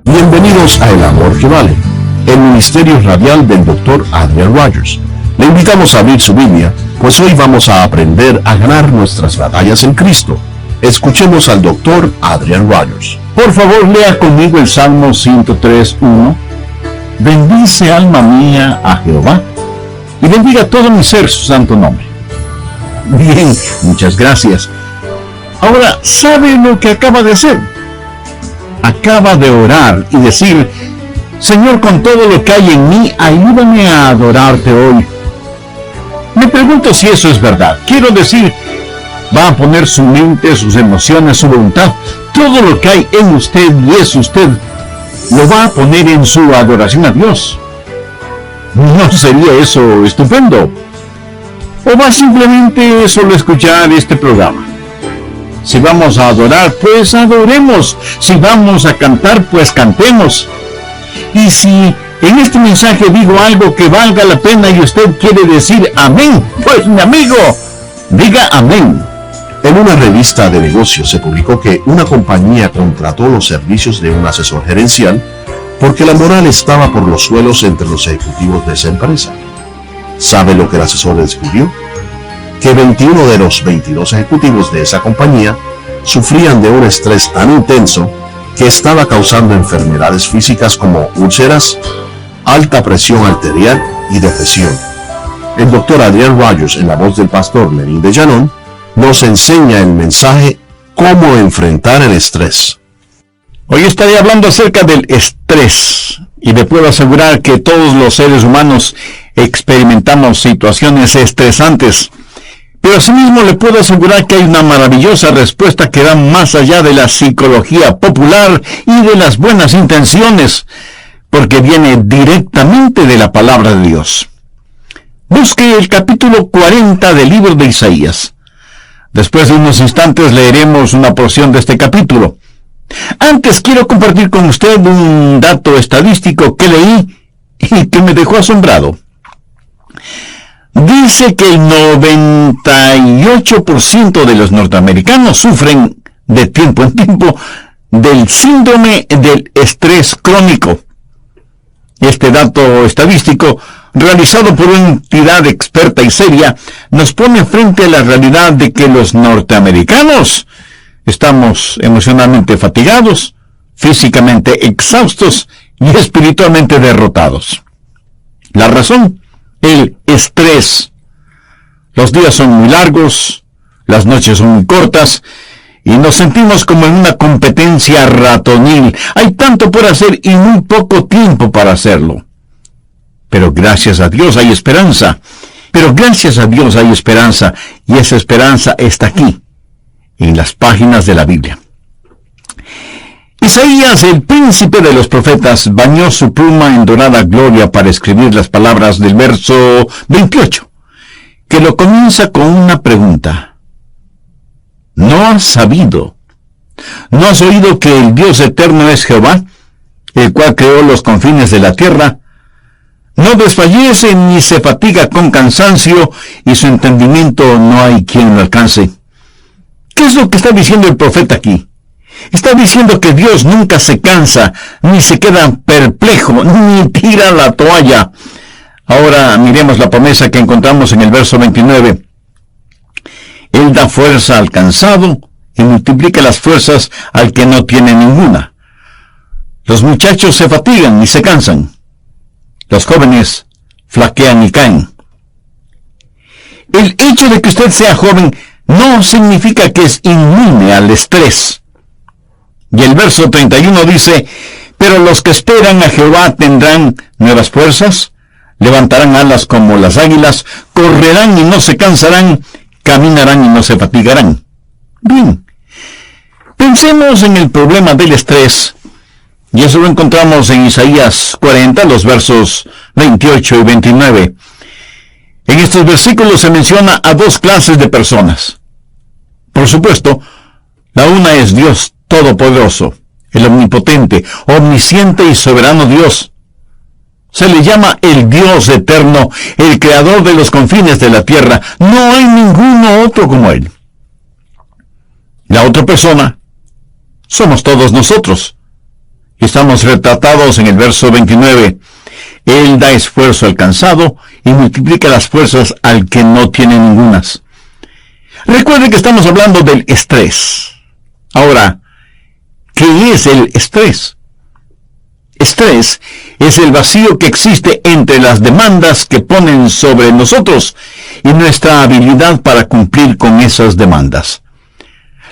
Bienvenidos a El Amor que Vale, el ministerio radial del Dr. Adrian Rogers. Le invitamos a abrir su Biblia, pues hoy vamos a aprender a ganar nuestras batallas en Cristo. Escuchemos al Dr. Adrian Rogers. Por favor, lea conmigo el Salmo 103:1. Bendice, alma mía, a Jehová, y bendiga todo mi ser su santo nombre. Bien, muchas gracias. Ahora, ¿sabe lo que acaba de hacer? Acaba de orar y decir: Señor, con todo lo que hay en mí, ayúdame a adorarte hoy. Me pregunto si eso es verdad. Quiero decir, va a poner su mente, sus emociones, su voluntad, todo lo que hay en usted y es usted, lo va a poner en su adoración a Dios. ¿No sería eso estupendo? ¿O va simplemente solo escuchar este programa? Si vamos a adorar, pues adoremos. Si vamos a cantar, pues cantemos. Y si en este mensaje digo algo que valga la pena y usted quiere decir amén, pues mi amigo, diga amén. En una revista de negocios se publicó que una compañía contrató los servicios de un asesor gerencial porque la moral estaba por los suelos entre los ejecutivos de esa empresa. ¿Sabe lo que el asesor descubrió? Que 21 de los 22 ejecutivos de esa compañía sufrían de un estrés tan intenso que estaba causando enfermedades físicas como úlceras, alta presión arterial y depresión. El Dr. Adrian Rogers, en la voz del pastor Lenín de Llanón, nos enseña el mensaje cómo enfrentar el estrés. Hoy estaré hablando acerca del estrés y le puedo asegurar que todos los seres humanos experimentamos situaciones estresantes. Pero asimismo le puedo asegurar que hay una maravillosa respuesta que va más allá de la psicología popular y de las buenas intenciones, porque viene directamente de la palabra de Dios. Busque el capítulo 40 del libro de Isaías. Después de unos instantes leeremos una porción de este capítulo. Antes quiero compartir con usted un dato estadístico que leí y que me dejó asombrado. Dice que el 98% de los norteamericanos sufren de tiempo en tiempo del síndrome del estrés crónico. Este dato estadístico, realizado por una entidad experta y seria, nos pone frente a la realidad de que los norteamericanos estamos emocionalmente fatigados, físicamente exhaustos y espiritualmente derrotados. La razón: el estrés. Los días son muy largos, las noches son muy cortas, y nos sentimos como en una competencia ratonil. Hay tanto por hacer y muy poco tiempo para hacerlo. Pero gracias a Dios hay esperanza. Y esa esperanza está aquí, en las páginas de la Biblia. Isaías, el príncipe de los profetas, bañó su pluma en dorada gloria para escribir las palabras del verso 28, que lo comienza con una pregunta. ¿No has sabido? ¿No has oído que el Dios eterno es Jehová, el cual creó los confines de la tierra? No desfallece ni se fatiga con cansancio, y su entendimiento no hay quien lo alcance. ¿Qué es lo que está diciendo el profeta aquí? Está diciendo que Dios nunca se cansa, ni se queda perplejo, ni tira la toalla. Ahora miremos la promesa que encontramos en el verso 29. Él da fuerza al cansado y multiplica las fuerzas al que no tiene ninguna. Los muchachos se fatigan y se cansan. Los jóvenes flaquean y caen. El hecho de que usted sea joven no significa que es inmune al estrés. Y el verso 31 dice: pero los que esperan a Jehová tendrán nuevas fuerzas, levantarán alas como las águilas, correrán y no se cansarán, caminarán y no se fatigarán. Bien, pensemos en el problema del estrés, y eso lo encontramos en Isaías 40, los versos 28 y 29. En estos versículos se menciona a dos clases de personas. Por supuesto, la una es Dios Todopoderoso, el omnipotente, omnisciente y soberano Dios. Se le llama el Dios eterno, el creador de los confines de la tierra. No hay ninguno otro como Él. La otra persona somos todos nosotros. Estamos retratados en el verso 29. Él da esfuerzo al cansado y multiplica las fuerzas al que no tiene ningunas. Recuerde que estamos hablando del estrés. Ahora, ¿qué es el estrés? Estrés es el vacío que existe entre las demandas que ponen sobre nosotros y nuestra habilidad para cumplir con esas demandas.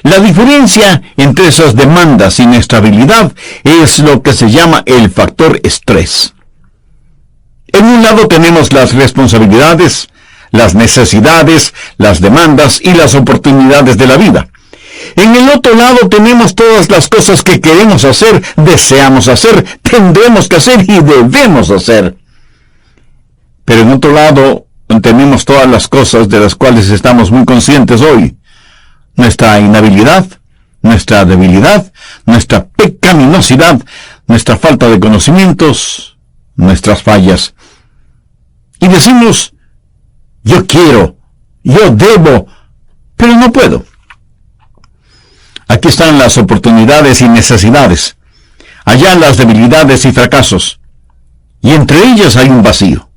La diferencia entre esas demandas y nuestra habilidad es lo que se llama el factor estrés. En un lado tenemos las responsabilidades, las necesidades, las demandas y las oportunidades de la vida. En el otro lado tenemos todas las cosas que queremos hacer, deseamos hacer, tendremos que hacer y debemos hacer. Pero en otro lado tenemos todas las cosas de las cuales estamos muy conscientes hoy. Nuestra inhabilidad, nuestra debilidad, nuestra pecaminosidad, nuestra falta de conocimientos, nuestras fallas. Y decimos, yo quiero, yo debo, pero no puedo. Aquí están las oportunidades y necesidades. Allá las debilidades y fracasos. Y entre ellas hay un vacío.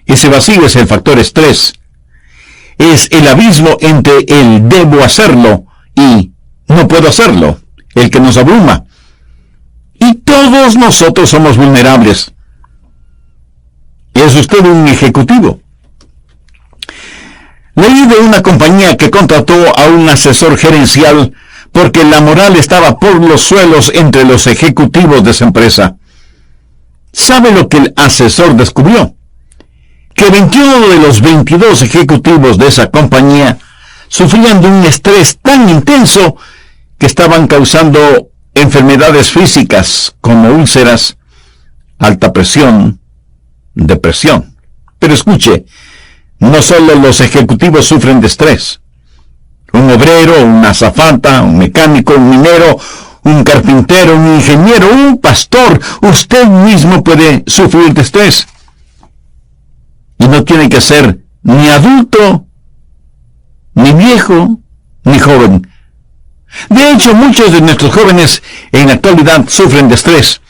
Ese vacío es el factor estrés. Es el abismo entre el debo hacerlo y no puedo hacerlo, el que nos abruma. Y todos nosotros somos vulnerables. ¿Es usted un ejecutivo? Leí de una compañía que contrató a un asesor gerencial porque la moral estaba por los suelos entre los ejecutivos de esa empresa. ¿Sabe lo que el asesor descubrió? Que 21 de los 22 ejecutivos de esa compañía sufrían de un estrés tan intenso que estaban causando enfermedades físicas como úlceras, alta presión, depresión. Pero escuche, no solo los ejecutivos sufren de estrés. Un obrero, una azafata, un mecánico, un minero, un carpintero, un ingeniero, un pastor, usted mismo puede sufrir de estrés. Y no tiene que ser ni adulto, ni viejo, ni joven. De hecho, muchos de nuestros jóvenes en la actualidad sufren de estrés.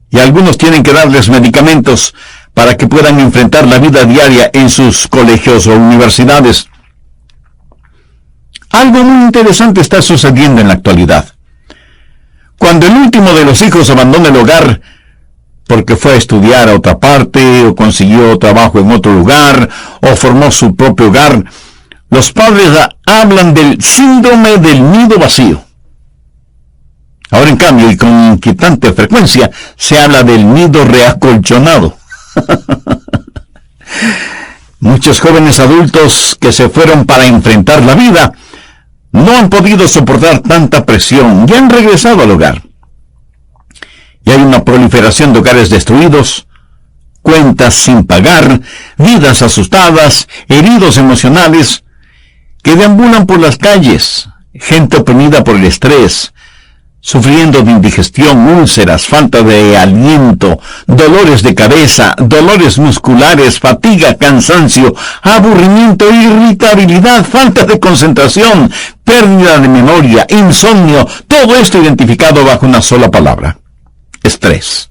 Y algunos tienen que darles medicamentos para que puedan enfrentar la vida diaria en sus colegios o universidades. Algo muy interesante está sucediendo en la actualidad. Cuando el último de los hijos abandona el hogar porque fue a estudiar a otra parte, o consiguió trabajo en otro lugar, o formó su propio hogar, los padres hablan del síndrome del nido vacío. Ahora, en cambio, y con inquietante frecuencia, se habla del nido reacolchonado. Muchos jóvenes adultos que se fueron para enfrentar la vida no han podido soportar tanta presión y han regresado al hogar. Y hay una proliferación de hogares destruidos, cuentas sin pagar, vidas asustadas, heridos emocionales, que deambulan por las calles, gente oprimida por el estrés, sufriendo de indigestión, úlceras, falta de aliento, dolores de cabeza, dolores musculares, fatiga, cansancio, aburrimiento, irritabilidad, falta de concentración, pérdida de memoria, insomnio, todo esto identificado bajo una sola palabra: estrés.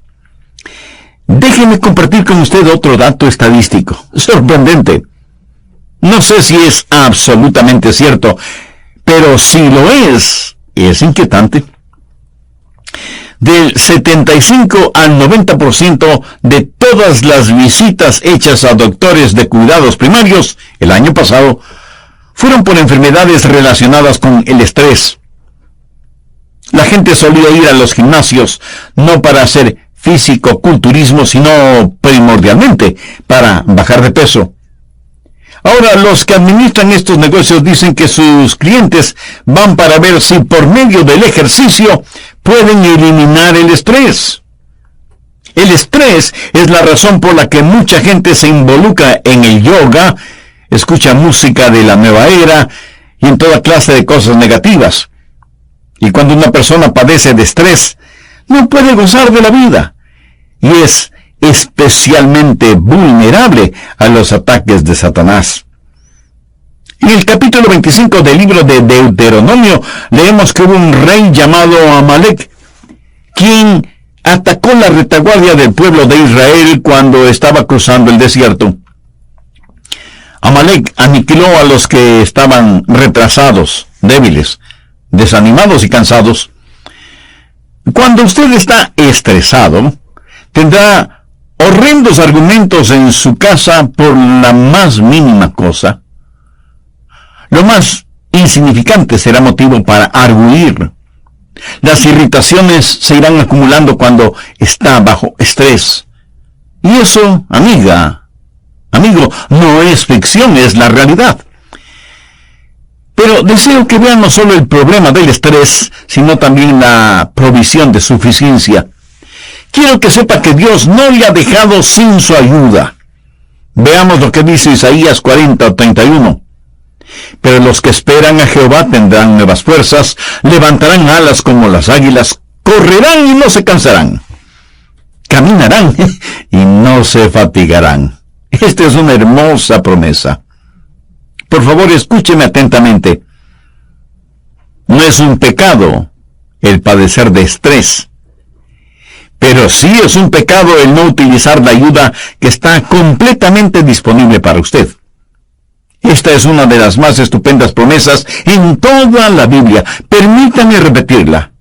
Déjeme compartir con usted otro dato estadístico, sorprendente. No sé si es absolutamente cierto, pero si lo es inquietante. Del 75 al 90% de todas las visitas hechas a doctores de cuidados primarios el año pasado fueron por enfermedades relacionadas con el estrés. La gente solía ir a los gimnasios no para hacer físico-culturismo, sino primordialmente para bajar de peso. Ahora, los que administran estos negocios dicen que sus clientes van para ver si por medio del ejercicio pueden eliminar el estrés. El estrés es la razón por la que mucha gente se involucra en el yoga, escucha música de la nueva era y en toda clase de cosas negativas. Y cuando una persona padece de estrés, no puede gozar de la vida. Y es especialmente vulnerable a los ataques de Satanás. En el capítulo 25 del libro de Deuteronomio leemos que hubo un rey llamado Amalek, quien atacó la retaguardia del pueblo de Israel cuando estaba cruzando el desierto. Amalek aniquiló a los que estaban retrasados, débiles, desanimados y cansados. Cuando usted está estresado, tendrá horrendos argumentos en su casa por la más mínima cosa. Lo más insignificante será motivo para arguir. Las irritaciones se irán acumulando cuando está bajo estrés. Y eso, amigo, no es ficción, es la realidad. Pero deseo que vean no solo el problema del estrés, sino también la provisión de suficiencia. Quiero que sepa que Dios no le ha dejado sin su ayuda. Veamos lo que dice Isaías 40:31. Pero los que esperan a Jehová tendrán nuevas fuerzas, levantarán alas como las águilas, correrán y no se cansarán, caminarán y no se fatigarán. Esta es una hermosa promesa. Por favor, escúcheme atentamente. No es un pecado el padecer de estrés, pero sí es un pecado el no utilizar la ayuda que está completamente disponible para usted. Esta es una de las más estupendas promesas en toda la Biblia. Permítame repetirla.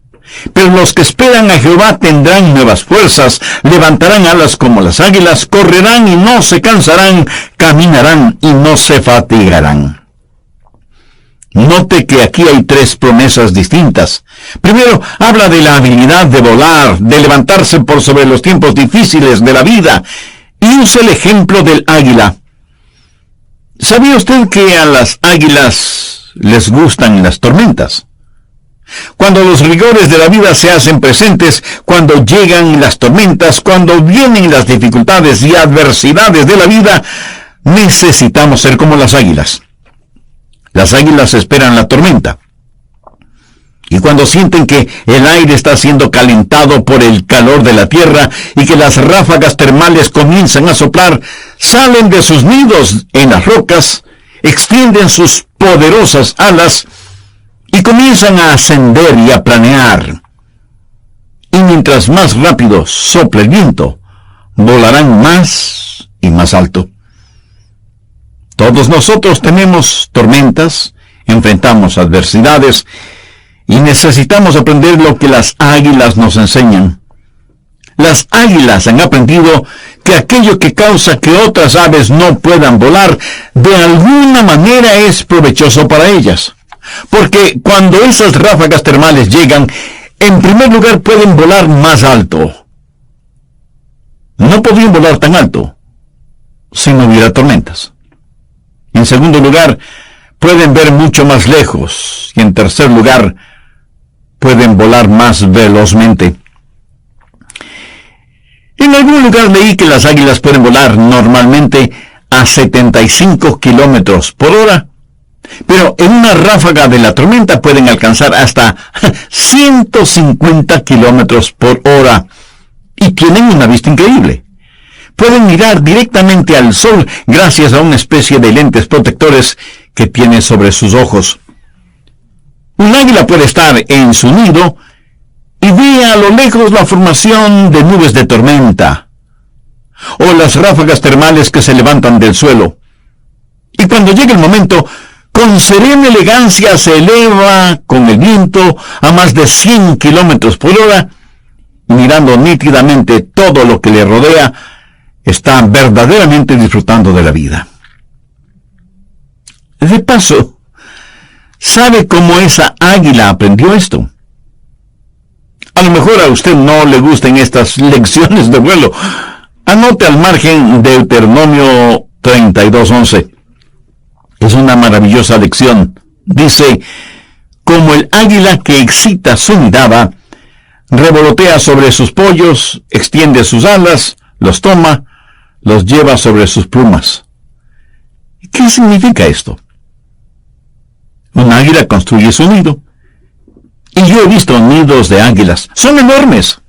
Pero los que esperan a Jehová tendrán nuevas fuerzas, levantarán alas como las águilas, correrán y no se cansarán, caminarán y no se fatigarán. Note que aquí hay tres promesas distintas. Primero, habla de la habilidad de volar, de levantarse por sobre los tiempos difíciles de la vida, y usa el ejemplo del águila. ¿Sabía usted que a las águilas les gustan las tormentas? Cuando los rigores de la vida se hacen presentes, cuando llegan las tormentas, cuando vienen las dificultades y adversidades de la vida, necesitamos ser como las águilas. Las águilas esperan la tormenta. Y cuando sienten que el aire está siendo calentado por el calor de la tierra y que las ráfagas termales comienzan a soplar, salen de sus nidos en las rocas, extienden sus poderosas alas y comienzan a ascender y a planear. Y mientras más rápido sople el viento, volarán más y más alto. Todos nosotros tenemos tormentas, enfrentamos adversidades, y necesitamos aprender lo que las águilas nos enseñan. Las águilas han aprendido que aquello que causa que otras aves no puedan volar, de alguna manera es provechoso para ellas. Porque cuando esas ráfagas termales llegan, en primer lugar pueden volar más alto. No podrían volar tan alto si no hubiera tormentas. En segundo lugar, pueden ver mucho más lejos. Y en tercer lugar, pueden volar más velozmente. En algún lugar leí que las águilas pueden volar normalmente a 75 kilómetros por hora, pero en una ráfaga de la tormenta pueden alcanzar hasta 150 kilómetros por hora y tienen una vista increíble. Pueden mirar directamente al sol gracias a una especie de lentes protectores que tiene sobre sus ojos. Un águila puede estar en su nido y ve a lo lejos la formación de nubes de tormenta o las ráfagas termales que se levantan del suelo. Y cuando llega el momento, con serena elegancia se eleva con el viento a más de 100 kilómetros por hora, mirando nítidamente todo lo que le rodea, está verdaderamente disfrutando de la vida. De paso, ¿sabe cómo esa águila aprendió esto? A lo mejor a usted no le gusten estas lecciones de vuelo. Anote al margen Deuteronomio 32:11. Es una maravillosa lección. Dice, como el águila que excita su mirada, revolotea sobre sus pollos, extiende sus alas, los toma, los lleva sobre sus plumas. ¿Qué significa esto? Un águila construye su nido. Y yo he visto nidos de águilas. Son enormes.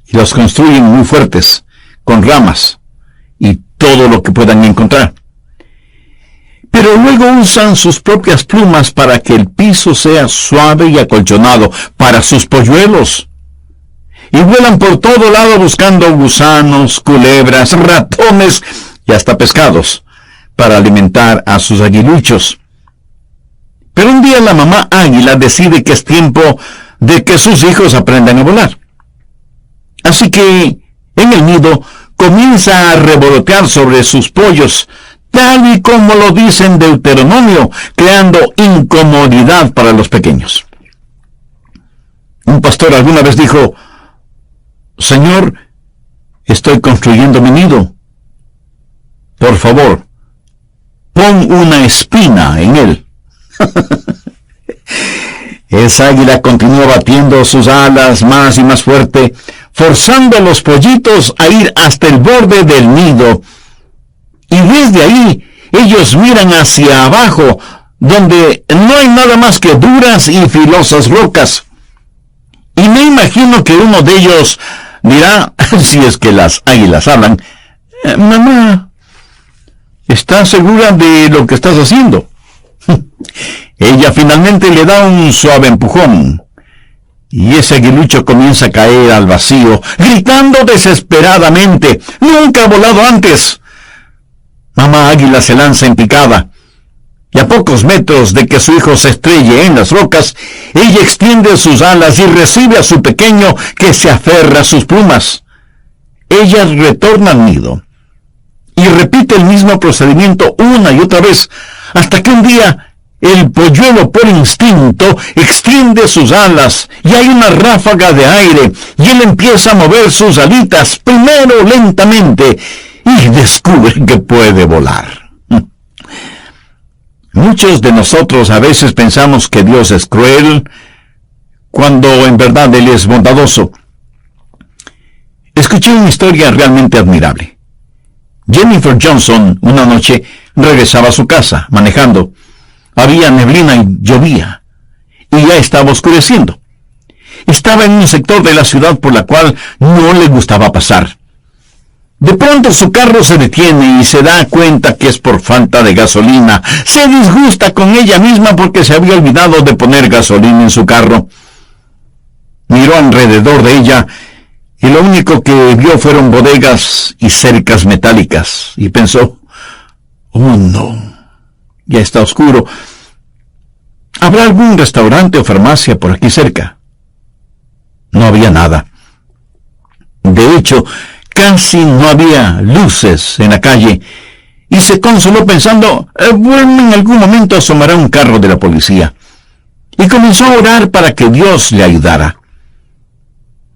Y los construyen muy fuertes, con ramas y todo lo que puedan encontrar. Pero luego usan sus propias plumas para que el piso sea suave y acolchonado para sus polluelos. Y vuelan por todo lado buscando gusanos, culebras, ratones y hasta pescados para alimentar a sus aguiluchos. Pero un día la mamá águila decide que es tiempo de que sus hijos aprendan a volar. Así que en el nido comienza a revolotear sobre sus pollos, tal y como lo dice en Deuteronomio, creando incomodidad para los pequeños. Un pastor alguna vez dijo: Señor, estoy construyendo mi nido. Por favor, pon una espina en él. Esa águila continúa batiendo sus alas más y más fuerte, forzando a los pollitos a ir hasta el borde del nido. Y desde ahí, ellos miran hacia abajo, donde no hay nada más que duras y filosas rocas. Y me imagino que uno de ellos dirá, si es que las águilas hablan: mamá, ¿estás segura de lo que estás haciendo? Ella finalmente le da un suave empujón, y ese aguilucho comienza a caer al vacío, gritando desesperadamente: ¡nunca ha volado antes! Mamá águila se lanza en picada, y a pocos metros de que su hijo se estrelle en las rocas, ella extiende sus alas y recibe a su pequeño, que se aferra a sus plumas. Ella retorna al nido y repite el mismo procedimiento una y otra vez, hasta que un día el polluelo por instinto extiende sus alas y hay una ráfaga de aire y él empieza a mover sus alitas, primero lentamente, y descubre que puede volar. Muchos de nosotros a veces pensamos que Dios es cruel, cuando en verdad Él es bondadoso. Escuché una historia realmente admirable. Jennifer Johnson una noche regresaba a su casa manejando. Había neblina y llovía, y ya estaba oscureciendo. Estaba en un sector de la ciudad por la cual no le gustaba pasar. De pronto su carro se detiene y se da cuenta que es por falta de gasolina. Se disgusta con ella misma porque se había olvidado de poner gasolina en su carro. Miró alrededor de ella y lo único que vio fueron bodegas y cercas metálicas. Y pensó: oh no, ya está oscuro. ¿Habrá algún restaurante o farmacia por aquí cerca? No había nada. De hecho, casi no había luces en la calle, y se consoló pensando: bueno, en algún momento asomará un carro de la policía. Y comenzó a orar para que Dios le ayudara.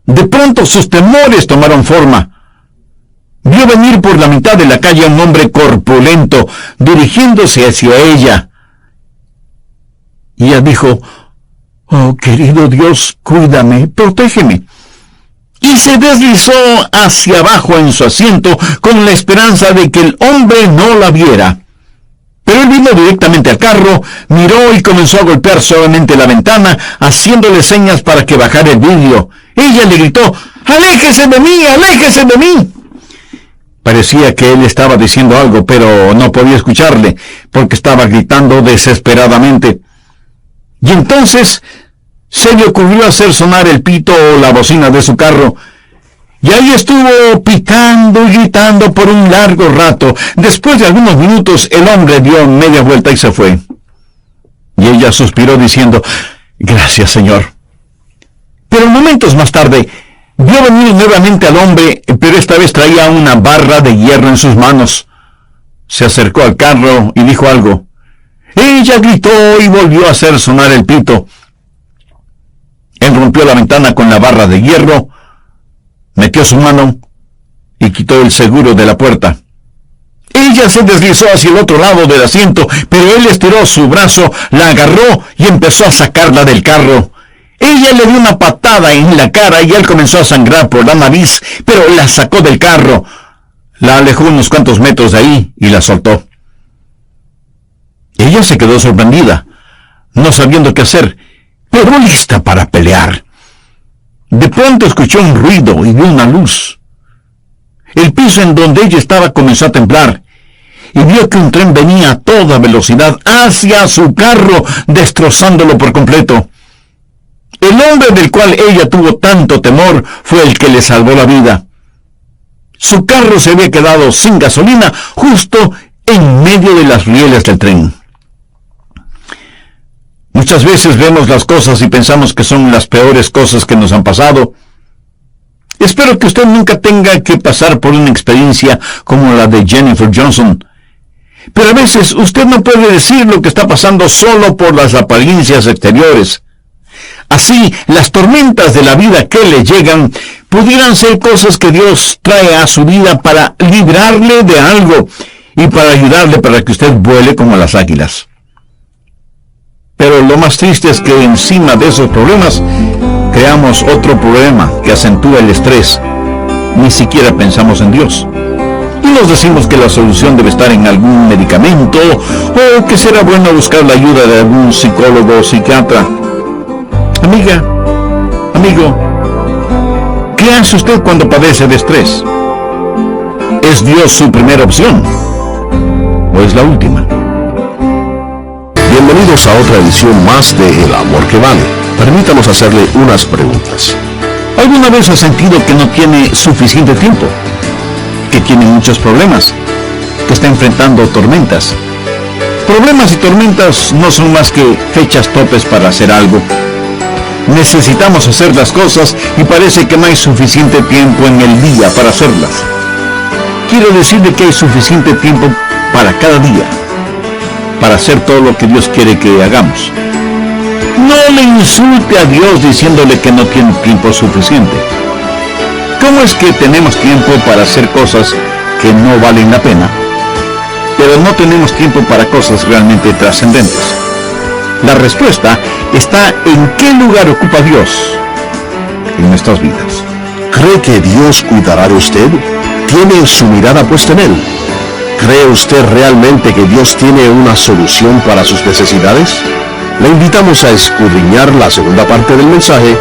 De pronto sus temores tomaron forma. Vio venir por la mitad de la calle a un hombre corpulento, dirigiéndose hacia ella. Y ella dijo: oh, querido Dios, cuídame, protégeme. Y se deslizó hacia abajo en su asiento con la esperanza de que el hombre no la viera. Pero él vino directamente al carro, miró y comenzó a golpear suavemente la ventana, haciéndole señas para que bajara el vidrio. Ella le gritó: ¡aléjese de mí, aléjese de mí! Parecía que él estaba diciendo algo, pero no podía escucharle, porque estaba gritando desesperadamente. Y entonces se le ocurrió hacer sonar el pito o la bocina de su carro, y ahí estuvo pitando y gritando por un largo rato. Después de algunos minutos, el hombre dio media vuelta y se fue. Y ella suspiró diciendo: gracias, Señor. Pero momentos más tarde, vio venir nuevamente al hombre, pero esta vez traía una barra de hierro en sus manos. Se acercó al carro y dijo algo. Ella gritó y volvió a hacer sonar el pito. Él rompió la ventana con la barra de hierro, metió su mano y quitó el seguro de la puerta. Ella se deslizó hacia el otro lado del asiento, pero él estiró su brazo, la agarró y empezó a sacarla del carro. Ella le dio una patada en la cara y él comenzó a sangrar por la nariz, pero la sacó del carro, la alejó unos cuantos metros de ahí y la soltó. Ella se quedó sorprendida, no sabiendo qué hacer, pero lista para pelear. De pronto escuchó un ruido y vio una luz. El piso en donde ella estaba comenzó a temblar y vio que un tren venía a toda velocidad hacia su carro, destrozándolo por completo. El hombre del cual ella tuvo tanto temor fue el que le salvó la vida. Su carro se había quedado sin gasolina justo en medio de las rieles del tren. Muchas veces vemos las cosas y pensamos que son las peores cosas que nos han pasado. Espero que usted nunca tenga que pasar por una experiencia como la de Jennifer Johnson. Pero a veces usted no puede decir lo que está pasando solo por las apariencias exteriores. Así, las tormentas de la vida que le llegan pudieran ser cosas que Dios trae a su vida para librarle de algo y para ayudarle para que usted vuele como las águilas. Pero lo más triste es que encima de esos problemas creamos otro problema que acentúa el estrés. Ni siquiera pensamos en Dios. Y nos decimos que la solución debe estar en algún medicamento o que será bueno buscar la ayuda de algún psicólogo o psiquiatra. Amiga, amigo, ¿qué hace usted cuando padece de estrés? ¿Es Dios su primera opción o es la última? Bienvenidos a otra edición más de El Amor que Vale. Permítanos hacerle unas preguntas. ¿Alguna vez ha sentido que no tiene suficiente tiempo? ¿Que tiene muchos problemas? ¿Que está enfrentando tormentas? Problemas y tormentas no son más que fechas topes para hacer algo. Necesitamos hacer las cosas y parece que no hay suficiente tiempo en el día para hacerlas. Quiero decirle que hay suficiente tiempo para cada día, para hacer todo lo que Dios quiere que hagamos. No le insulte a Dios diciéndole que no tiene tiempo suficiente. ¿Cómo es que tenemos tiempo para hacer cosas que no valen la pena, pero no tenemos tiempo para cosas realmente trascendentes? La respuesta está en qué lugar ocupa Dios en nuestras vidas. ¿Cree que Dios cuidará de usted? ¿Tiene su mirada puesta en Él? ¿Cree usted realmente que Dios tiene una solución para sus necesidades? Le invitamos a escudriñar la segunda parte del mensaje,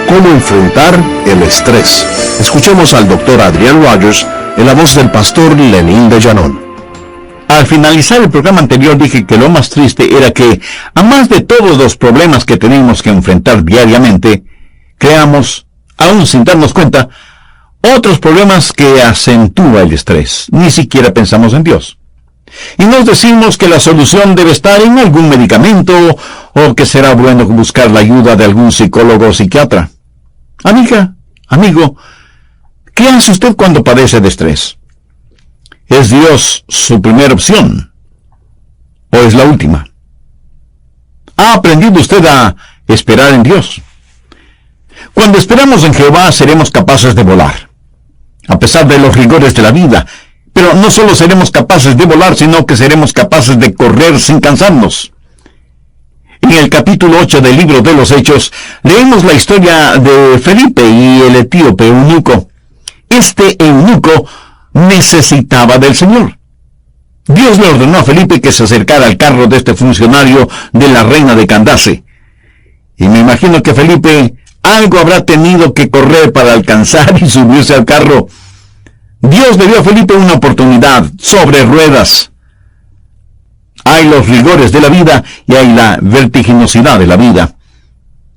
cómo enfrentar el estrés. Escuchemos al Dr. Adrian Rogers en la voz del pastor Lenín de Llanón. Al finalizar el programa anterior dije que lo más triste era que, a más de todos los problemas que tenemos que enfrentar diariamente, creamos, aún sin darnos cuenta, otros problemas que acentúa el estrés. Ni siquiera pensamos en Dios. Y nos decimos que la solución debe estar en algún medicamento o que será bueno buscar la ayuda de algún psicólogo o psiquiatra. Amiga, amigo, ¿qué hace usted cuando padece de estrés? ¿Es Dios su primera opción o es la última? ¿Ha aprendido usted a esperar en Dios? Cuando esperamos en Jehová seremos capaces de volar, a pesar de los rigores de la vida. Pero no solo seremos capaces de volar, sino que seremos capaces de correr sin cansarnos. En el capítulo 8 del libro de los Hechos, leemos la historia de Felipe y el etíope eunuco. Este eunuco necesitaba del Señor. Dios le ordenó a Felipe que se acercara al carro de este funcionario de la reina de Candace. Y me imagino que Felipe algo habrá tenido que correr para alcanzar y subirse al carro. Dios le dio a Felipe una oportunidad sobre ruedas. Hay los rigores de la vida y hay la vertiginosidad de la vida.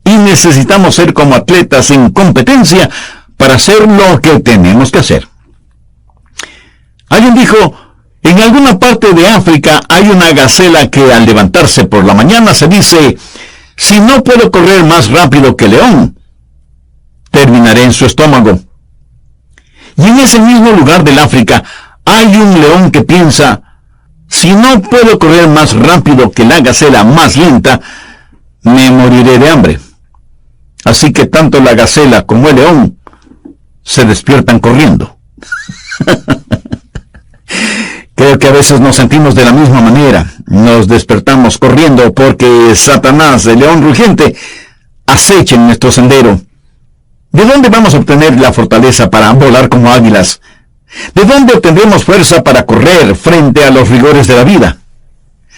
Y necesitamos ser como atletas en competencia para hacer lo que tenemos que hacer. Alguien dijo, en alguna parte de África hay una gacela que al levantarse por la mañana se dice, si no puedo correr más rápido que el león, terminaré en su estómago. Y en ese mismo lugar del África hay un león que piensa, si no puedo correr más rápido que la gacela más lenta, me moriré de hambre. Así que tanto la gacela como el león se despiertan corriendo. Creo que a veces nos sentimos de la misma manera. Nos despertamos corriendo porque Satanás, el león rugiente, acecha en nuestro sendero. ¿De dónde vamos a obtener la fortaleza para volar como águilas? ¿De dónde obtendremos fuerza para correr frente a los rigores de la vida?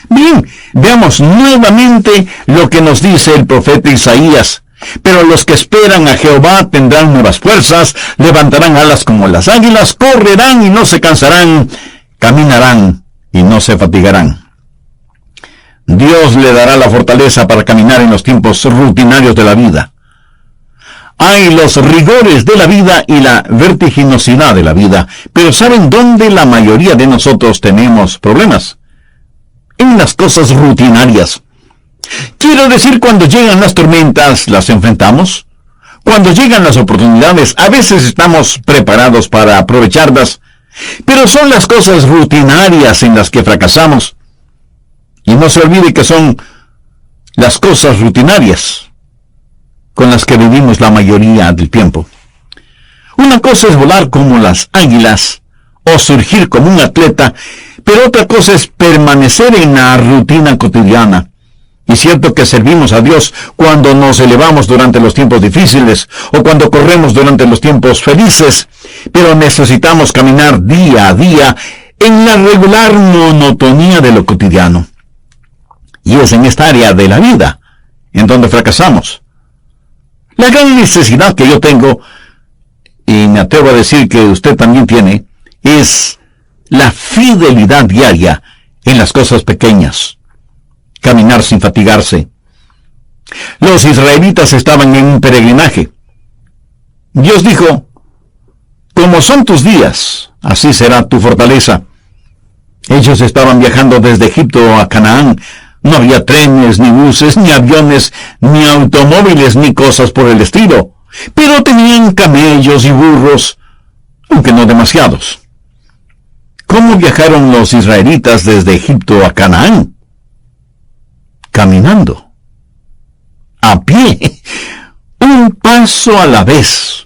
Bien, veamos nuevamente lo que nos dice el profeta Isaías, Pero los que esperan a Jehová tendrán nuevas fuerzas, levantarán alas como las águilas, correrán y no se cansarán, caminarán y no se fatigarán. Dios le dará la fortaleza para caminar en los tiempos rutinarios de la vida. Hay los rigores de la vida y la vertiginosidad de la vida, pero ¿saben dónde la mayoría de nosotros tenemos problemas? En las cosas rutinarias. Quiero decir, cuando llegan las tormentas, las enfrentamos. Cuando llegan las oportunidades, a veces estamos preparados para aprovecharlas, pero son las cosas rutinarias en las que fracasamos. Y no se olvide que son las cosas rutinarias con las que vivimos la mayoría del tiempo. Una cosa es volar como las águilas o surgir como un atleta, pero otra cosa es permanecer en la rutina cotidiana. Y cierto que servimos a Dios cuando nos elevamos durante los tiempos difíciles o cuando corremos durante los tiempos felices, pero necesitamos caminar día a día en la regular monotonía de lo cotidiano. Y es en esta área de la vida en donde fracasamos. La gran necesidad que yo tengo, y me atrevo a decir que usted también tiene, es la fidelidad diaria en las cosas pequeñas. Caminar sin fatigarse. Los israelitas estaban en un peregrinaje. Dios dijo: como son tus días, así será tu fortaleza. Ellos estaban viajando desde Egipto a Canaán. No había trenes, ni buses, ni aviones, ni automóviles, ni cosas por el estilo. Pero tenían camellos y burros, aunque no demasiados. ¿Cómo viajaron los israelitas desde Egipto a Canaán? Caminando. A pie. Un paso a la vez.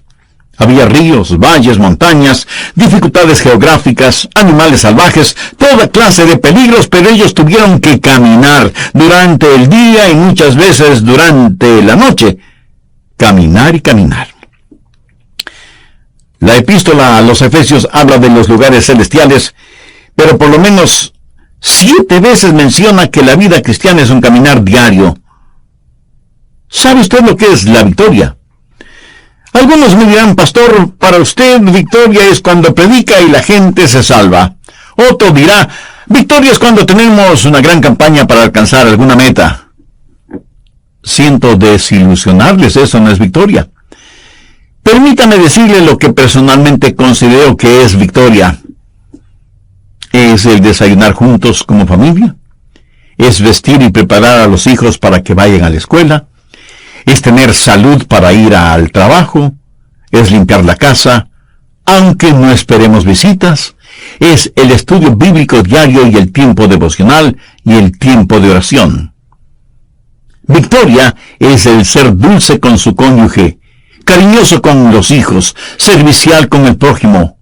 Había ríos, valles, montañas, dificultades geográficas, animales salvajes, toda clase de peligros, pero ellos tuvieron que caminar durante el día y muchas veces durante la noche. Caminar y caminar. La epístola a los Efesios habla de los lugares celestiales, pero por lo menos 7 veces menciona que la vida cristiana es un caminar diario. ¿Sabe usted lo que es la victoria? Algunos me dirán: pastor, para usted victoria es cuando predica y la gente se salva. Otro dirá: victoria es cuando tenemos una gran campaña para alcanzar alguna meta. Siento desilusionarles, eso no es victoria. Permítame decirle lo que personalmente considero que es victoria. Es el desayunar juntos como familia. Es vestir y preparar a los hijos para que vayan a la escuela. Es tener salud para ir al trabajo. Es limpiar la casa, aunque no esperemos visitas. Es el estudio bíblico diario y el tiempo devocional y el tiempo de oración. Victoria es el ser dulce con su cónyuge, cariñoso con los hijos, servicial con el prójimo.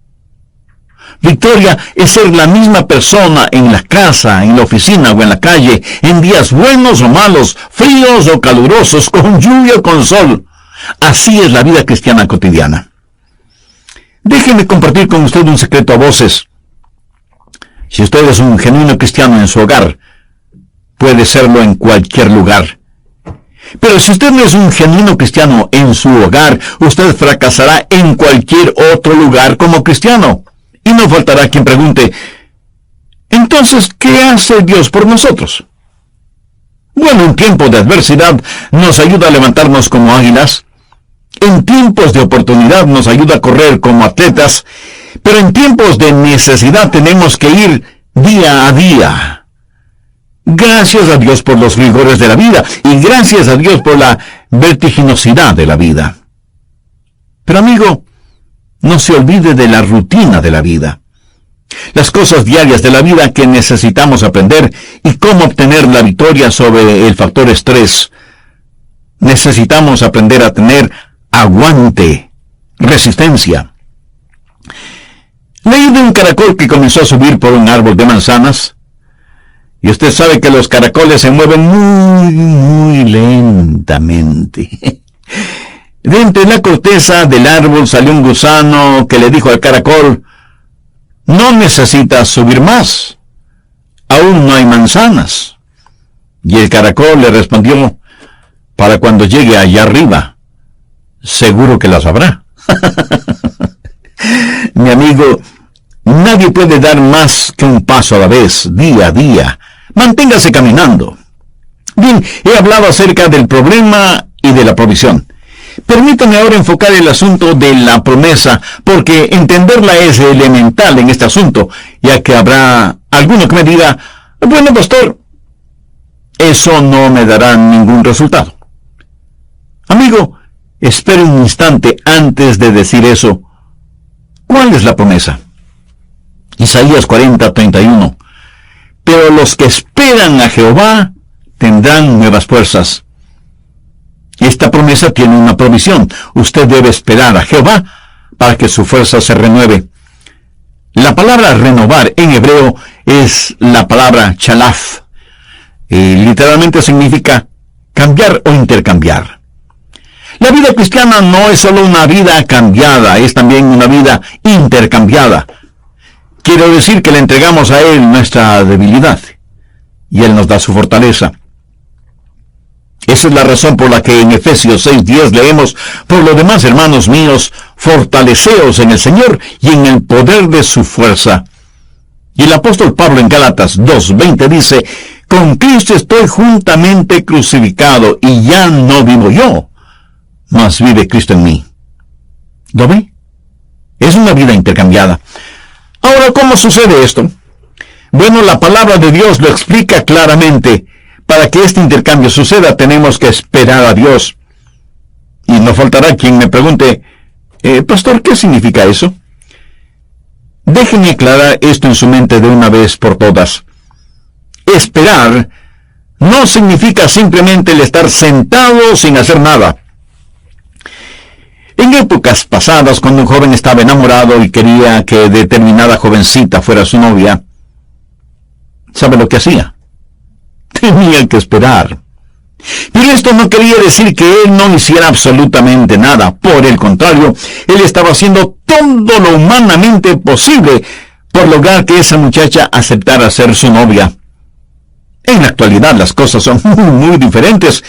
Victoria es ser la misma persona en la casa, en la oficina o en la calle, en días buenos o malos, fríos o calurosos, con lluvia o con sol. Así es la vida cristiana cotidiana. Déjeme compartir con usted un secreto a voces. Si usted es un genuino cristiano en su hogar, puede serlo en cualquier lugar. Pero si usted no es un genuino cristiano en su hogar, usted fracasará en cualquier otro lugar como cristiano. Y no faltará quien pregunte: entonces, ¿qué hace Dios por nosotros? Bueno, en tiempos de adversidad nos ayuda a levantarnos como águilas. En tiempos de oportunidad nos ayuda a correr como atletas. Pero en tiempos de necesidad tenemos que ir día a día. Gracias a Dios por los rigores de la vida y gracias a Dios por la vertiginosidad de la vida. Pero amigo, no se olvide de la rutina de la vida. Las cosas diarias de la vida que necesitamos aprender y cómo obtener la victoria sobre el factor estrés. Necesitamos aprender a tener aguante, resistencia. Leí de un caracol que comenzó a subir por un árbol de manzanas. Y usted sabe que los caracoles se mueven muy lentamente. De entre la corteza del árbol salió un gusano que le dijo al caracol: no necesitas subir más. Aún no hay manzanas. Y el caracol le respondió: para cuando llegue allá arriba. Seguro que las habrá. Mi amigo, nadie puede dar más que un paso a la vez, día a día. Manténgase caminando. Bien, he hablado acerca del problema y de la provisión. Permítame ahora enfocar el asunto de la promesa, porque entenderla es elemental en este asunto, ya que habrá alguno que me diga, bueno, pastor, eso no me dará ningún resultado. Amigo, espere un instante antes de decir eso. ¿Cuál es la promesa? Isaías 40:31. Pero los que esperan a Jehová tendrán nuevas fuerzas. Esta promesa tiene una provisión. Usted debe esperar a Jehová para que su fuerza se renueve. La palabra renovar en hebreo es la palabra chalaf, y literalmente significa cambiar o intercambiar. La vida cristiana no es solo una vida cambiada, es también una vida intercambiada. Quiero decir que le entregamos a Él nuestra debilidad, y Él nos da su fortaleza. Esa es la razón por la que en Efesios 6:10 leemos, por lo demás, hermanos míos, fortaleceos en el Señor y en el poder de su fuerza. Y el apóstol Pablo en Gálatas 2:20 dice, con Cristo estoy juntamente crucificado, y ya no vivo yo, mas vive Cristo en mí. ¿Lo ve? Es una vida intercambiada. Ahora, ¿cómo sucede esto? Bueno, la palabra de Dios lo explica claramente. Para que este intercambio suceda, tenemos que esperar a Dios. Y no faltará quien me pregunte, pastor, ¿qué significa eso? Déjenme aclarar esto en su mente de una vez por todas. Esperar no significa simplemente el estar sentado sin hacer nada. En épocas pasadas, cuando un joven estaba enamorado y quería que determinada jovencita fuera su novia, ¿sabe lo que hacía? Tenía que esperar. Pero esto no quería decir que él no hiciera absolutamente nada. Por el contrario, él estaba haciendo todo lo humanamente posible por lograr que esa muchacha aceptara ser su novia. En la actualidad las cosas son muy diferentes,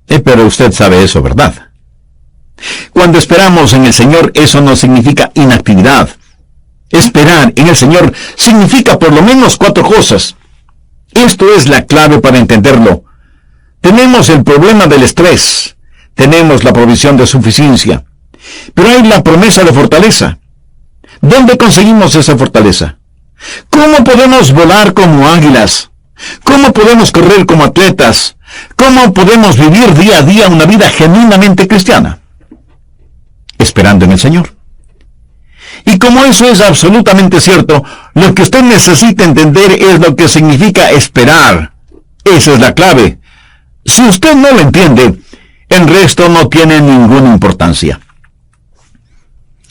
pero usted sabe eso, ¿verdad? Cuando esperamos en el Señor, eso no significa inactividad. Esperar en el Señor significa por lo menos 4 cosas. Esto es la clave para entenderlo. Tenemos el problema del estrés. Tenemos la provisión de suficiencia. Pero hay la promesa de fortaleza. ¿Dónde conseguimos esa fortaleza? ¿Cómo podemos volar como águilas? ¿Cómo podemos correr como atletas? ¿Cómo podemos vivir día a día una vida genuinamente cristiana? Esperando en el Señor. Y como eso es absolutamente cierto, lo que usted necesita entender es lo que significa esperar. Esa es la clave. Si usted no lo entiende, el resto no tiene ninguna importancia.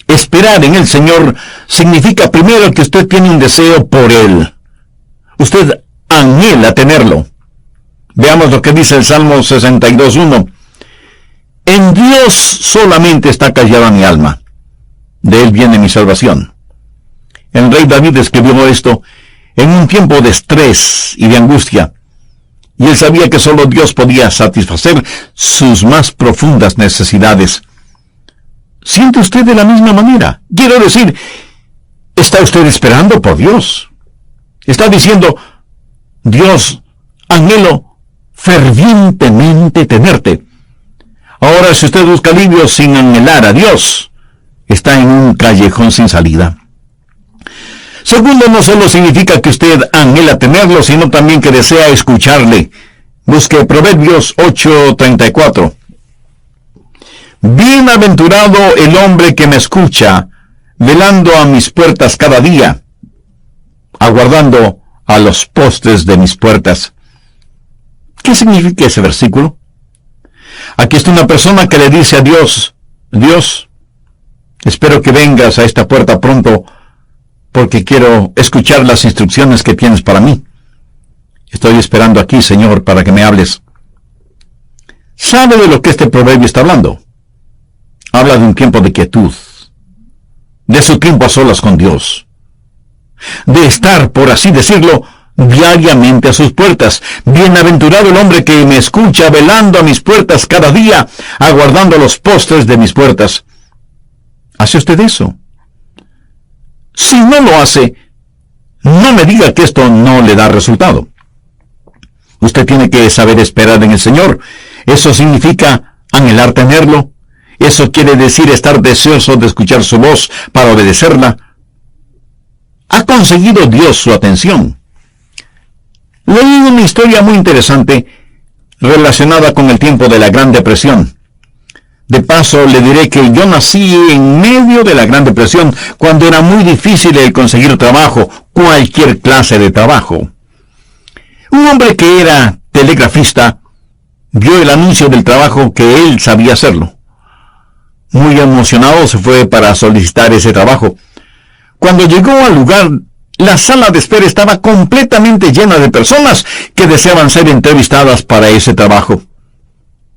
Esperar en el Señor significa primero que usted tiene un deseo por Él. Usted anhela tenerlo. Veamos lo que dice el Salmo 62:1. En Dios solamente está callada mi alma. De Él viene mi salvación. El rey David escribió esto en un tiempo de estrés y de angustia, y él sabía que solo Dios podía satisfacer sus más profundas necesidades. ¿Siente usted de la misma manera? Quiero decir, ¿está usted esperando por Dios? Está diciendo, Dios, anhelo fervientemente tenerte. Ahora, si usted busca alivio sin anhelar a Dios, está en un callejón sin salida. Segundo, no solo significa que usted anhela tenerlo, sino también que desea escucharle. Busque Proverbios 8:34. Bienaventurado el hombre que me escucha, velando a mis puertas cada día, aguardando a los postes de mis puertas. ¿Qué significa ese versículo? Aquí está una persona que le dice a Dios, Dios, espero que vengas a esta puerta pronto, porque quiero escuchar las instrucciones que tienes para mí. Estoy esperando aquí, Señor, para que me hables. ¿Sabe de lo que este proverbio está hablando? Habla de un tiempo de quietud, de su tiempo a solas con Dios, de estar, por así decirlo, diariamente a sus puertas. Bienaventurado el hombre que me escucha velando a mis puertas cada día, aguardando los postres de mis puertas. ¿Hace usted eso? Si no lo hace, no me diga que esto no le da resultado. Usted tiene que saber esperar en el Señor. Eso significa anhelar tenerlo. Eso quiere decir estar deseoso de escuchar su voz para obedecerla. ¿Ha conseguido Dios su atención? Leí una historia muy interesante relacionada con el tiempo de la Gran Depresión. De paso, le diré que yo nací en medio de la Gran Depresión, cuando era muy difícil el conseguir trabajo, cualquier clase de trabajo. Un hombre que era telegrafista vio el anuncio del trabajo que él sabía hacerlo. Muy emocionado se fue para solicitar ese trabajo. Cuando llegó al lugar, la sala de espera estaba completamente llena de personas que deseaban ser entrevistadas para ese trabajo.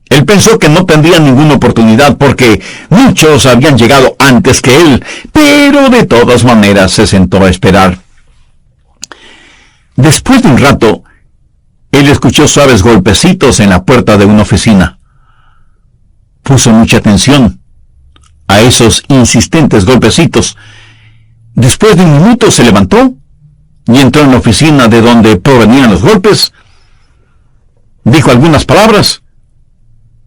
Él pensó que no tendría ninguna oportunidad porque muchos habían llegado antes que él, pero de todas maneras se sentó a esperar. Después de un rato, él escuchó suaves golpecitos en la puerta de una oficina. Puso mucha atención a esos insistentes golpecitos. Después de un minuto se levantó y entró en la oficina de donde provenían los golpes. Dijo algunas palabras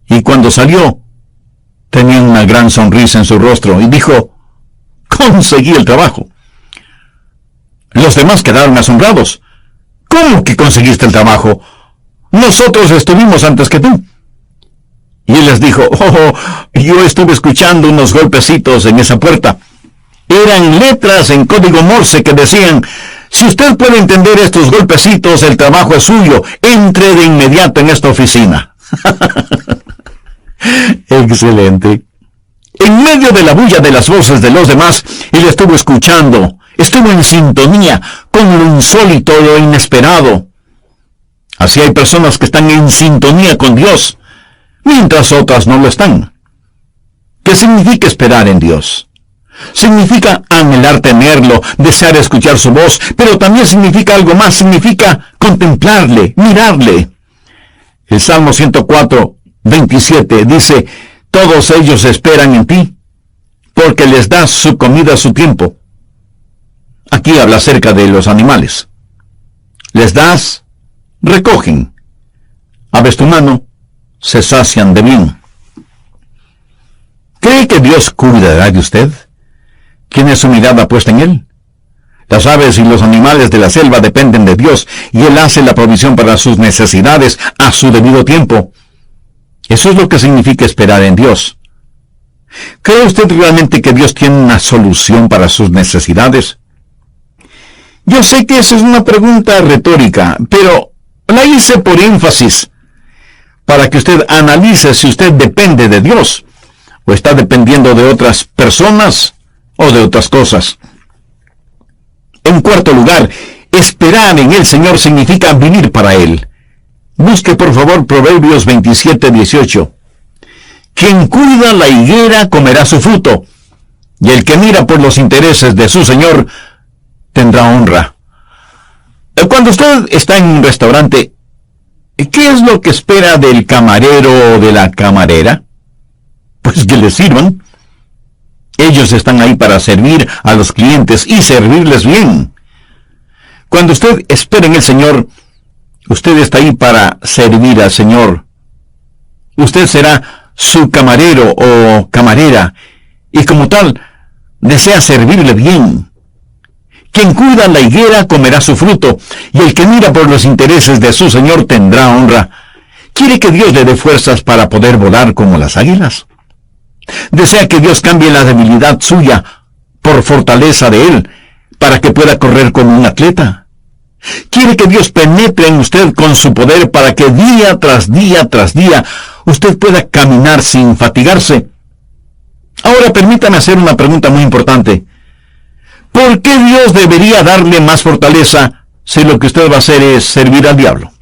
y cuando salió tenía una gran sonrisa en su rostro y dijo: «Conseguí el trabajo». Los demás quedaron asombrados. «¿Cómo que conseguiste el trabajo? Nosotros estuvimos antes que tú». Y él les dijo: «Oh, yo estuve escuchando unos golpecitos en esa puerta. Eran letras en código Morse que decían: si usted puede entender estos golpecitos, el trabajo es suyo. Entre de inmediato en esta oficina». Excelente. En medio de la bulla de las voces de los demás, él estuvo escuchando, estuvo en sintonía con lo insólito, lo inesperado. Así hay personas que están en sintonía con Dios, mientras otras no lo están. ¿Qué significa esperar en Dios? Significa anhelar tenerlo, desear escuchar su voz, pero también significa algo más, significa contemplarle, mirarle. El Salmo 104:27 dice: «Todos ellos esperan en ti, porque les das su comida a su tiempo». Aquí habla acerca de los animales. Les das, recogen. Abres tu mano, se sacian de bien. ¿Cree que Dios cuidará de usted? ¿Tiene su mirada puesta en Él? Las aves y los animales de la selva dependen de Dios, y Él hace la provisión para sus necesidades a su debido tiempo. Eso es lo que significa esperar en Dios. ¿Cree usted realmente que Dios tiene una solución para sus necesidades? Yo sé que esa es una pregunta retórica, pero la hice por énfasis, para que usted analice si usted depende de Dios, o está dependiendo de otras personas, o de otras cosas. En cuarto lugar, esperar en el Señor significa vivir para Él. Busque por favor Proverbios 27:18. Quien cuida la higuera comerá su fruto, y el que mira por los intereses de su Señor tendrá honra. Cuando usted está en un restaurante, ¿qué es lo que espera del camarero o de la camarera? Pues que le sirvan. Ellos están ahí para servir a los clientes y servirles bien. Cuando usted espera en el Señor, usted está ahí para servir al Señor. Usted será su camarero o camarera, y como tal, desea servirle bien. Quien cuida la higuera comerá su fruto, y el que mira por los intereses de su Señor tendrá honra. ¿Quiere que Dios le dé fuerzas para poder volar como las águilas? ¿Desea que Dios cambie la debilidad suya por fortaleza de Él, para que pueda correr como un atleta? ¿Quiere que Dios penetre en usted con su poder para que día tras día tras día usted pueda caminar sin fatigarse? Ahora permítame hacer una pregunta muy importante. ¿Por qué Dios debería darle más fortaleza si lo que usted va a hacer es servir al diablo?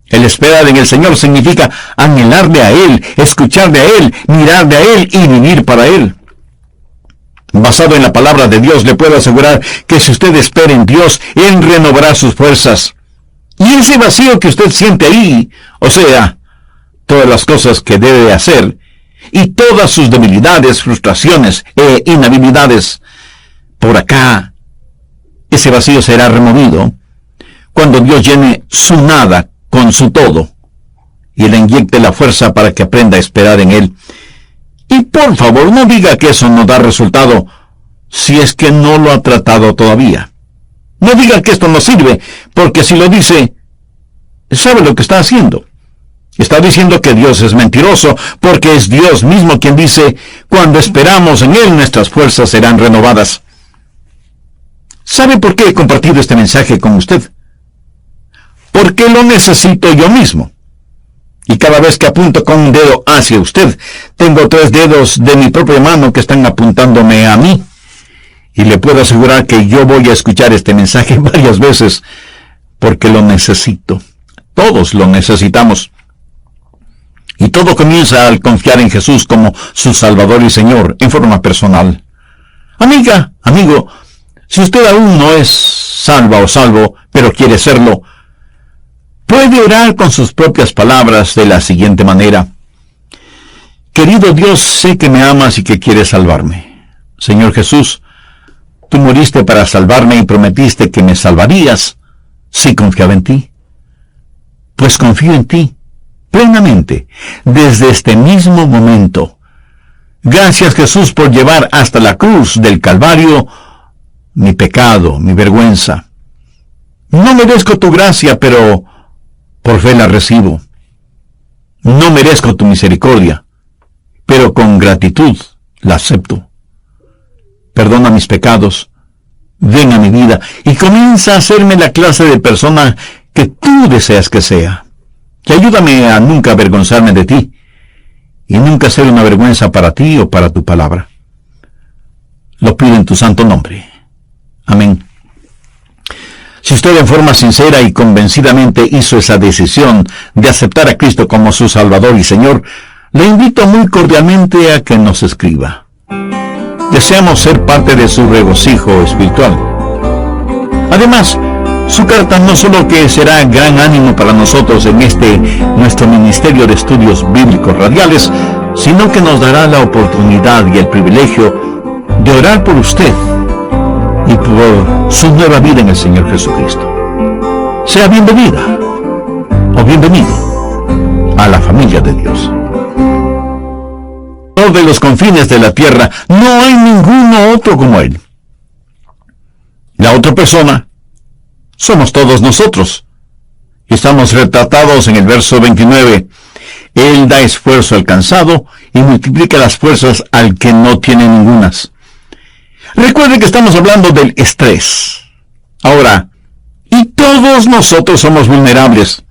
El esperar en el Señor significa anhelarle a Él, escucharle a Él, mirarle a Él y vivir para Él. Basado en la palabra de Dios, le puedo asegurar que si usted espera en Dios, Él renovará sus fuerzas. Y ese vacío que usted siente ahí, o sea, todas las cosas que debe hacer, y todas sus debilidades, frustraciones e inhabilidades, por acá, ese vacío será removido cuando Dios llene su nada con su todo y le inyecte la fuerza para que aprenda a esperar en Él. Y por favor, no diga que eso no da resultado si es que no lo ha tratado todavía. No diga que esto no sirve, porque si lo dice, sabe lo que está haciendo. Está diciendo que Dios es mentiroso, porque es Dios mismo quien dice, cuando esperamos en Él, nuestras fuerzas serán renovadas. ¿Sabe por qué he compartido este mensaje con usted? Porque lo necesito yo mismo. Y cada vez que apunto con un dedo hacia usted, tengo 3 dedos de mi propia mano que están apuntándome a mí. Y le puedo asegurar que yo voy a escuchar este mensaje varias veces, porque lo necesito. Todos lo necesitamos. Y todo comienza al confiar en Jesús como su Salvador y Señor, en forma personal. Amiga, amigo, si usted aún no es salva o salvo, pero quiere serlo, puede orar con sus propias palabras de la siguiente manera. Querido Dios, sé que me amas y que quieres salvarme. Señor Jesús, tú moriste para salvarme y prometiste que me salvarías si confiaba en ti. Pues confío en ti plenamente desde este mismo momento. Gracias, Jesús, por llevar hasta la cruz del Calvario mi pecado, mi vergüenza. No merezco tu gracia, pero por fe la recibo. No merezco tu misericordia, pero con gratitud la acepto. Perdona mis pecados, ven a mi vida y comienza a hacerme la clase de persona que tú deseas que sea. Y ayúdame a nunca avergonzarme de ti, y nunca ser una vergüenza para ti o para tu palabra. Lo pido en tu santo nombre. Amén. Si usted en forma sincera y convencidamente hizo esa decisión de aceptar a Cristo como su Salvador y Señor, le invito muy cordialmente a que nos escriba. Deseamos ser parte de su regocijo espiritual. Además, su carta no solo que será gran ánimo para nosotros en nuestro Ministerio de Estudios Bíblicos Radiales, sino que nos dará la oportunidad y el privilegio de orar por usted y por su nueva vida en el Señor Jesucristo. Sea bienvenida o bienvenido a la familia de Dios. De los confines de la tierra no hay ninguno otro como Él. La otra persona somos todos nosotros. Estamos retratados en el verso 29. Él da esfuerzo al cansado y multiplica las fuerzas al que no tiene ningunas. Recuerde que estamos hablando del estrés. Ahora, y todos nosotros somos vulnerables.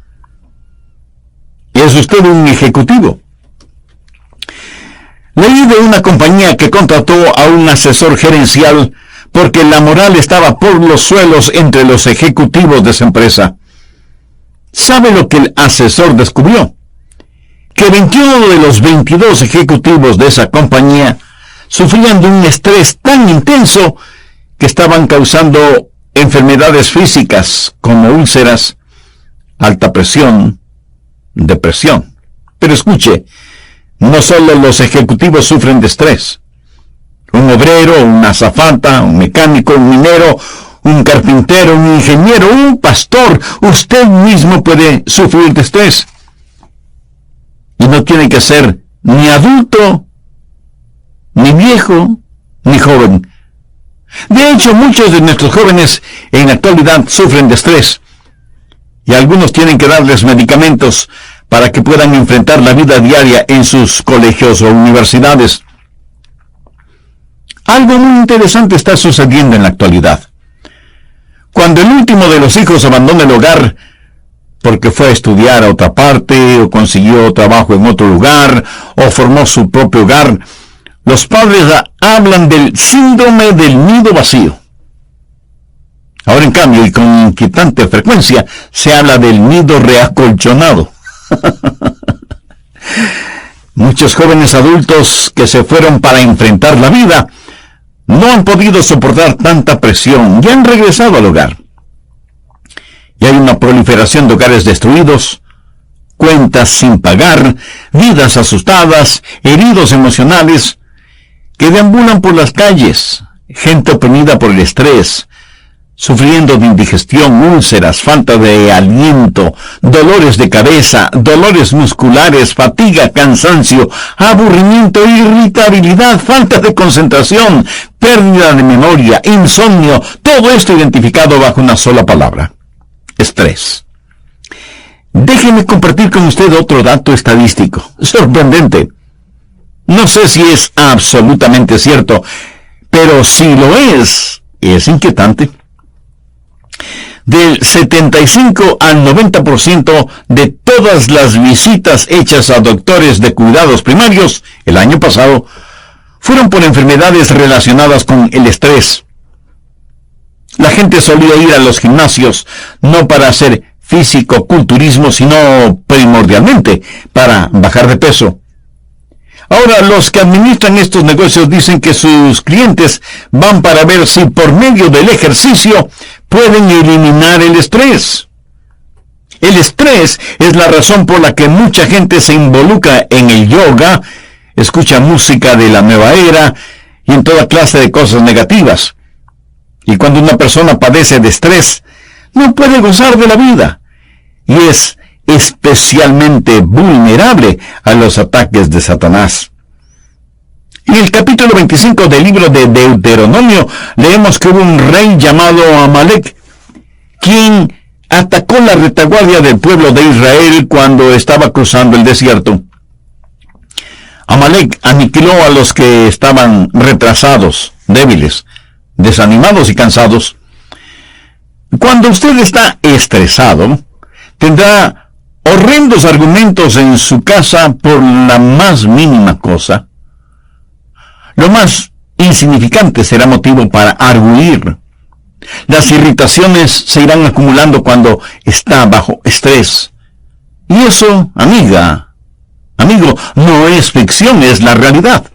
¿Es usted un ejecutivo? Leí de una compañía que contrató a un asesor gerencial porque la moral estaba por los suelos entre los ejecutivos de esa empresa. ¿Sabe lo que el asesor descubrió? Que 21 de los 22 ejecutivos de esa compañía sufrían de un estrés tan intenso que estaban causando enfermedades físicas como úlceras, alta presión, depresión. Pero escuche, no solo los ejecutivos sufren de estrés. Un obrero, una azafata, un mecánico, un minero, un carpintero, un ingeniero, un pastor, usted mismo puede sufrir de estrés. Y no tiene que ser ni adulto, ni viejo, ni joven. De hecho, muchos de nuestros jóvenes en la actualidad sufren de estrés. Y algunos tienen que darles medicamentos para que puedan enfrentar la vida diaria en sus colegios o universidades. Algo muy interesante está sucediendo en la actualidad. Cuando el último de los hijos abandona el hogar porque fue a estudiar a otra parte, o consiguió trabajo en otro lugar, o formó su propio hogar, los padres hablan del síndrome del nido vacío. Ahora, en cambio, y con inquietante frecuencia, se habla del nido reacolchonado. Muchos jóvenes adultos que se fueron para enfrentar la vida no han podido soportar tanta presión y han regresado al hogar. Y hay una proliferación de hogares destruidos, cuentas sin pagar, vidas asustadas, heridos emocionales, que deambulan por las calles, gente oprimida por el estrés, sufriendo de indigestión, úlceras, falta de aliento, dolores de cabeza, dolores musculares, fatiga, cansancio, aburrimiento, irritabilidad, falta de concentración, pérdida de memoria, insomnio, todo esto identificado bajo una sola palabra: estrés. Déjeme compartir con usted otro dato estadístico, sorprendente. No sé si es absolutamente cierto, pero si lo es inquietante. Del 75 al 90% de todas las visitas hechas a doctores de cuidados primarios el año pasado fueron por enfermedades relacionadas con el estrés. La gente solía ir a los gimnasios no para hacer físico-culturismo, sino primordialmente para bajar de peso. Ahora, los que administran estos negocios dicen que sus clientes van para ver si por medio del ejercicio pueden eliminar el estrés. El estrés es la razón por la que mucha gente se involucra en el yoga, escucha música de la nueva era y en toda clase de cosas negativas. Y cuando una persona padece de estrés, no puede gozar de la vida y es especialmente vulnerable a los ataques de Satanás. En el capítulo 25 del libro de Deuteronomio leemos que hubo un rey llamado Amalek, quien atacó la retaguardia del pueblo de Israel cuando estaba cruzando el desierto. Amalek aniquiló a los que estaban retrasados, débiles, desanimados y cansados. Cuando usted está estresado, tendrá horrendos argumentos en su casa por la más mínima cosa. Lo más insignificante será motivo para argüir. Las irritaciones se irán acumulando cuando está bajo estrés. Y eso, amigo, no es ficción, es la realidad.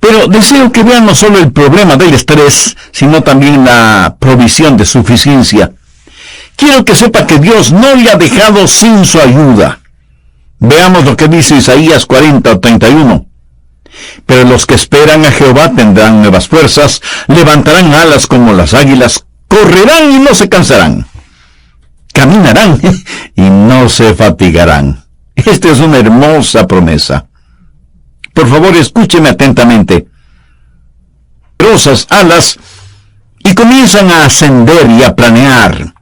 Pero deseo que vean no solo el problema del estrés, sino también la provisión de suficiencia. Quiero que sepa que Dios no le ha dejado sin su ayuda. Veamos lo que dice Isaías 40:31. Pero los que esperan a Jehová tendrán nuevas fuerzas, levantarán alas como las águilas, correrán y no se cansarán, caminarán y no se fatigarán. Esta es una hermosa promesa. Por favor, escúcheme atentamente. Poderosas alas y comienzan a ascender y a planear.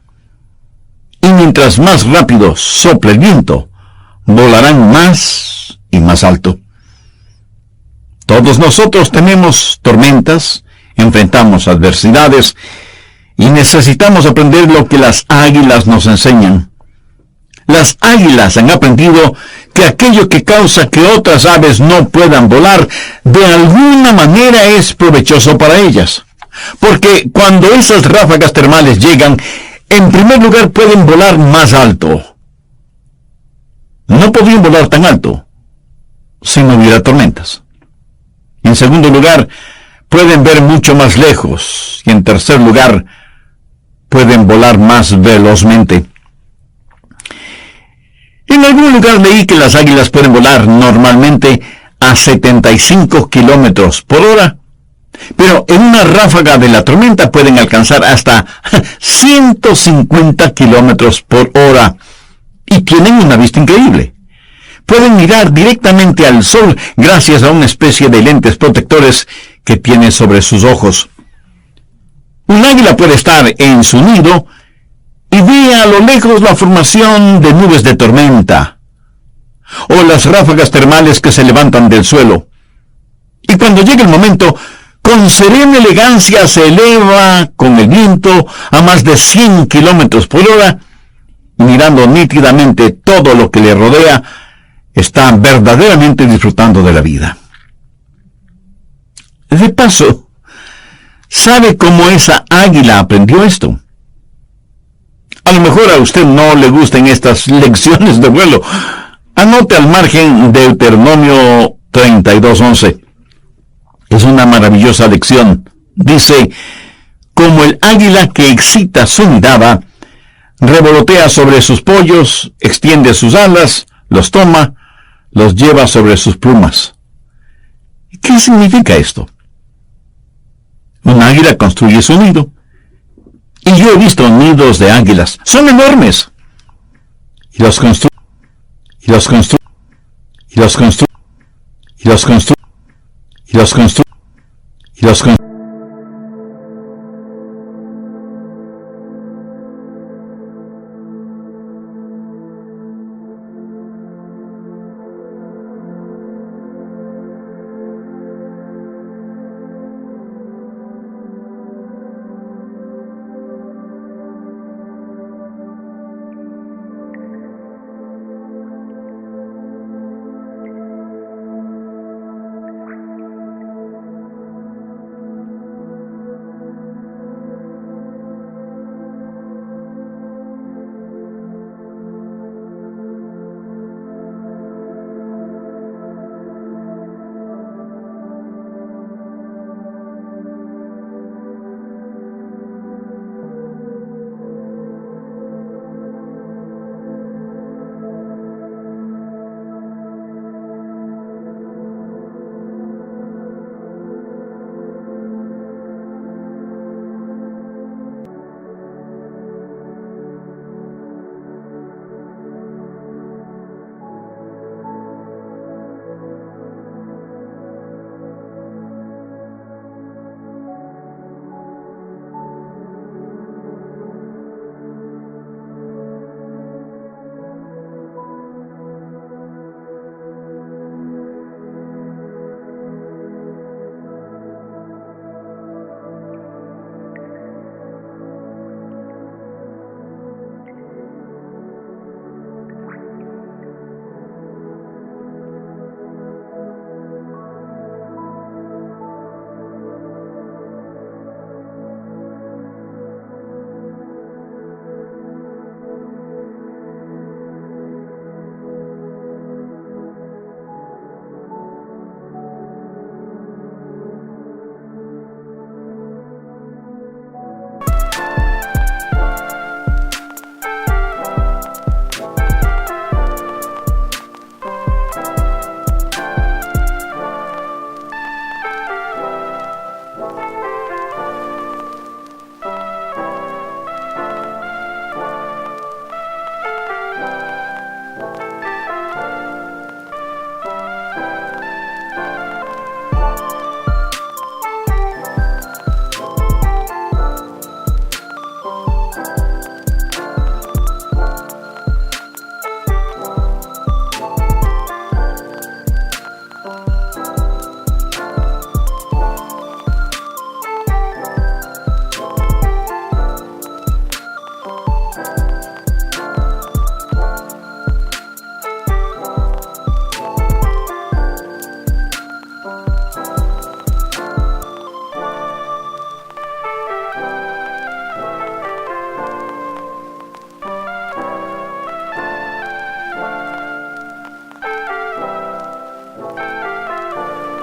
Y mientras más rápido sople el viento, volarán más y más alto. Todos nosotros tenemos tormentas, enfrentamos adversidades y necesitamos aprender lo que las águilas nos enseñan. Las águilas han aprendido que aquello que causa que otras aves no puedan volar, de alguna manera es provechoso para ellas. Porque cuando esas ráfagas termales llegan, en primer lugar pueden volar más alto. No podrían volar tan alto si no hubiera tormentas. En segundo lugar, pueden ver mucho más lejos. Y en tercer lugar, pueden volar más velozmente. En algún lugar leí que las águilas pueden volar normalmente a 75 kilómetros por hora, pero en una ráfaga de la tormenta pueden alcanzar hasta 150 kilómetros por hora y tienen una vista increíble. Pueden mirar directamente al sol gracias a una especie de lentes protectores que tiene sobre sus ojos. Un águila puede estar en su nido y ve a lo lejos la formación de nubes de tormenta o las ráfagas termales que se levantan del suelo. Y cuando llega el momento, con serena elegancia se eleva con el viento a más de 100 kilómetros por hora y mirando nítidamente todo lo que le rodea, está verdaderamente disfrutando de la vida. De paso, ¿sabe cómo esa águila aprendió esto? A lo mejor a usted no le gustan estas lecciones de vuelo. Anote al margen Deuteronomio 32:11. Es una maravillosa lección. Dice, como el águila que excita su mirada, revolotea sobre sus pollos, extiende sus alas, los toma, los lleva sobre sus plumas. ¿Qué significa esto? Un águila construye su nido. Y yo he visto nidos de águilas. Son enormes. Y los construye. Y los construye. Y los construye. Y los construye. Y los construye. Y los construye.